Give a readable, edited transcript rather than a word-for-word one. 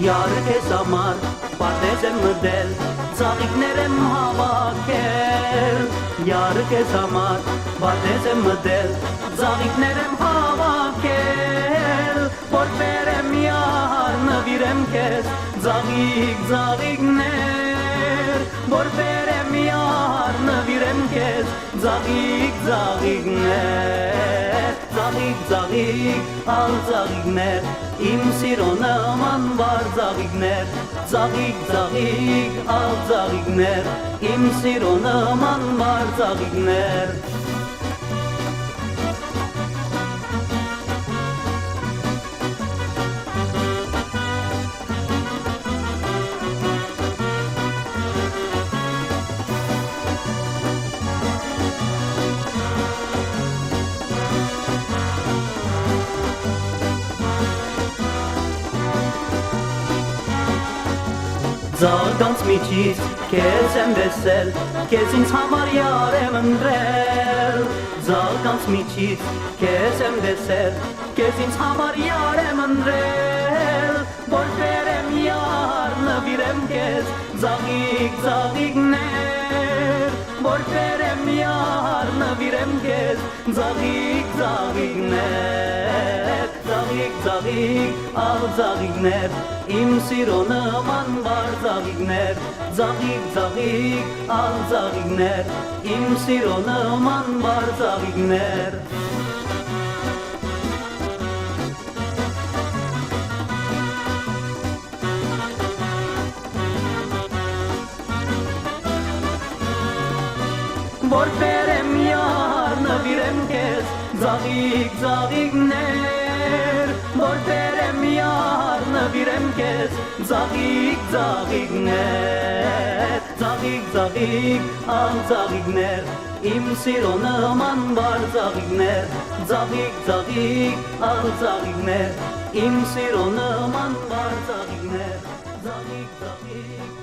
Յարը քեզ համար պատեզ եմ մտել, ծաղիկներ եմ հավաքել, յարը քեզ համար պատեզ եմ մտել, ծաղիկներ եմ հավաքել, որ բերեմ յար նվիրեմ քեզ, ծաղիկ ծաղիկներ, որ բերեմ յար նվիրեմ քեզ, ծաղիկ ծաղիկներ, ծաղիկ ծաղիկ ալ ծաղիկներ, իմ սիրո նման վար ծաղիկներ, ծաղիկ ծաղիկ ալ ծաղիկներ, իմ սիրո նման վար ծաղիկներ։ Ձաղկանց միջից քեզ եմ վեսել, քեզ ինձ համար յար եմ ընտրել, ձաղկանց միջից քեզ եմ վեսել, քեզ ինձ համար յար եմ ընտրել, որ բերեմ յար նվիրեմ քեզ, ծաղիկ ծաղիկներ, որ բերեմ յար նվիրեմ քեզ, ծաղիկ ծաղիկներ, ծաղիկ ծաղիկ ալ ծաղիկներ, իմ սիրո նման վար ծաղիկներ, ծաղիկ ծաղիկ ալ ծաղիկներ, իմ սիրո նման վար ծաղիկներ։ Որ բերեմ յար նվիրեմ քեզ, ծաղիկ ծաղիկներ, որ բերեմ յար նվիրեմ քեզ, ծաղիկ ծաղիկներ, ծաղիկ ծաղիկ ալ ծաղիկներ, իմ սիրո նման վար ծաղիկներ, ծաղիկ ծաղիկ ալ ծաղիկներ, իմ սիրո նման վար ծաղիկներ, ծաղիկ ծաղիկ